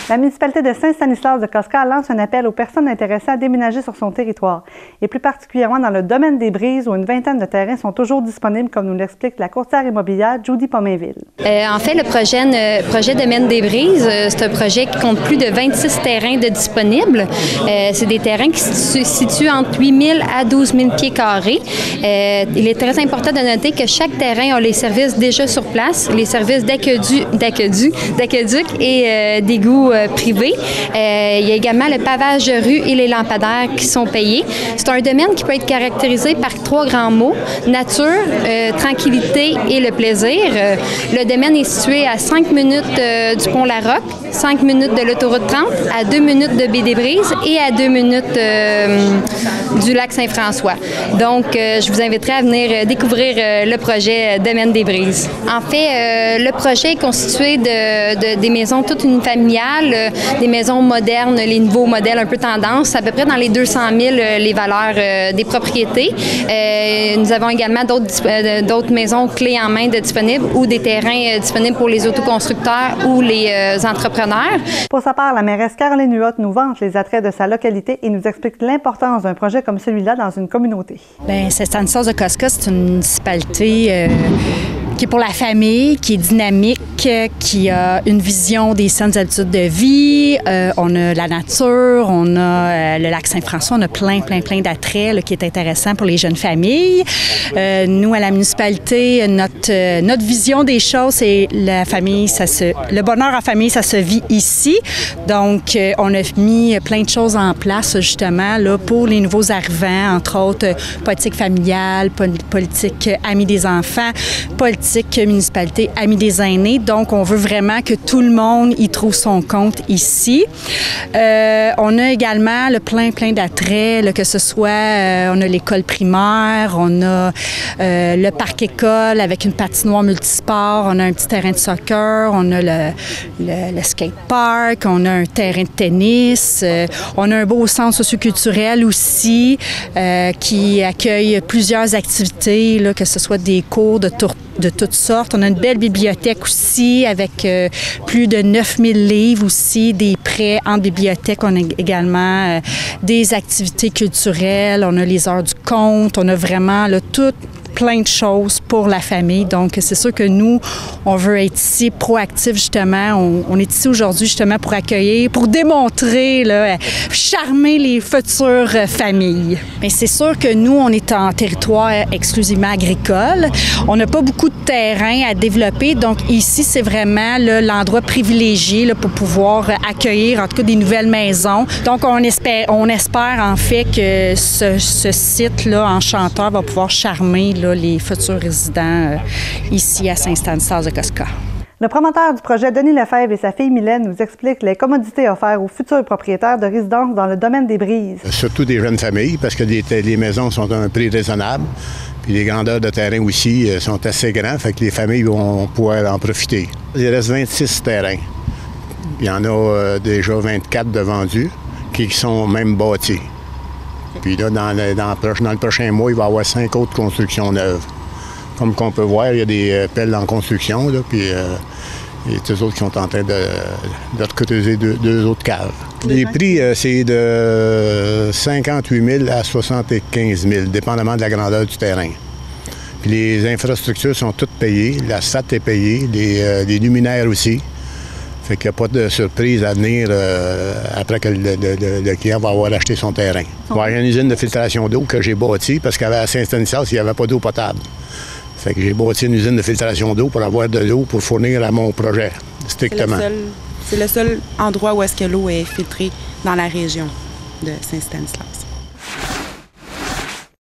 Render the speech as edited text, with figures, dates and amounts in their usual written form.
La municipalité de Saint-Stanislas-de-Kostka lance un appel aux personnes intéressées à déménager sur son territoire, et plus particulièrement dans le domaine des Brises, où une vingtaine de terrains sont toujours disponibles, comme nous l'explique la courtière immobilière Judy Pomainville. En fait, le projet Domaine des Brises, c'est un projet qui compte plus de 26 terrains de disponibles. C'est des terrains qui se situent entre 8 000 à 12 000 pieds carrés. Il est très important de noter que chaque terrain a les services déjà sur place, les services d'aqueduc et d'égouts privés. Il y a également le pavage de rue et les lampadaires qui sont payés. C'est un domaine qui peut être caractérisé par 3 grands mots: nature, tranquillité et le plaisir. Le domaine est situé à 5 minutes du pont La Roque, 5 minutes de l'autoroute 30, à 2 minutes de Baie-des-Brises et à 2 minutes du lac Saint-François. Donc, je vous inviterai à venir découvrir le projet Domaine des Brises. En fait, le projet est constitué des maisons toutes unifamiliales, des maisons modernes, les nouveaux modèles un peu tendance, à peu près dans les 200 000 les valeurs des propriétés. Nous avons également d'autres maisons clés en main disponibles ou des terrains disponibles pour les autoconstructeurs ou les entrepreneurs. Pour sa part, la mairesse Caroline Huot nous vante les attraits de sa localité et nous explique l'importance d'un projet comme celui-là dans une communauté. Bien, Saint-Stanislas-de-Kostka, c'est une municipalité qui est pour la famille, qui est dynamique, qui a une vision des saines habitudes de vie. On a la nature, on a le lac Saint-François, on a plein d'attraits qui est intéressant pour les jeunes familles. Nous, à la municipalité, notre vision des choses, c'est la famille, le bonheur en famille, ça se vit ici. Donc, on a mis plein de choses en place, justement, là, pour les nouveaux arrivants, entre autres, politique familiale, politique amis des enfants, politique municipalité amis des aînés. Donc, on veut vraiment que tout le monde y trouve son compte ici. On a également plein d'attraits, que ce soit, on a l'école primaire, on a le parc école avec une patinoire multisport, on a un petit terrain de soccer, on a le skatepark, on a un terrain de tennis, on a un beau centre socioculturel aussi qui accueille plusieurs activités, là, que ce soit des cours de toutes sortes. On a une belle bibliothèque aussi avec plus de 9000 livres aussi, des prêts en bibliothèque. On a également des activités culturelles, on a les heures du conte, on a vraiment plein de choses pour la famille. Donc, c'est sûr que nous, on veut être ici proactifs, justement. On est ici aujourd'hui, justement, pour accueillir, pour démontrer, charmer les futures familles. Mais c'est sûr que nous, on est en territoire exclusivement agricole. On n'a pas beaucoup de terrain à développer. Donc, ici, c'est vraiment l'endroit privilégié pour pouvoir accueillir, en tout cas, des nouvelles maisons. Donc, on espère en fait que ce site-là, enchanteur, va pouvoir charmer les futurs résidents ici à Saint-Stanislas-de-Kostka. Le promoteur du projet, Denis Lefebvre, et sa fille Mylène nous expliquent les commodités offertes aux futurs propriétaires de résidences dans le domaine des Brises. Surtout des jeunes familles, parce que les maisons sont à un prix raisonnable. Puis les grandeurs de terrain aussi sont assez grands, fait que les familles vont pouvoir en profiter. Il reste 26 terrains. Il y en a déjà 24 de vendus qui sont même bâtis. Puis là, dans le prochain mois, il va y avoir 5 autres constructions neuves. Comme qu'on peut voir, il y a des pelles en construction, là, puis il y a tous autres qui sont en train de recreuser deux autres caves. Les prix, c'est de 58 000 à 75 000, dépendamment de la grandeur du terrain. Puis les infrastructures sont toutes payées, la SAT est payée, les luminaires aussi. Fait qu'il n'y a pas de surprise à venir après que le client va avoir acheté son terrain. Il va y avoir une usine de filtration d'eau que j'ai bâtie parce qu'à Saint-Stanislas, il n'y avait pas d'eau potable. Fait que j'ai bâti une usine de filtration d'eau pour avoir de l'eau pour fournir à mon projet, strictement. C'est le seul endroit où est-ce que l'eau est filtrée dans la région de Saint-Stanislas.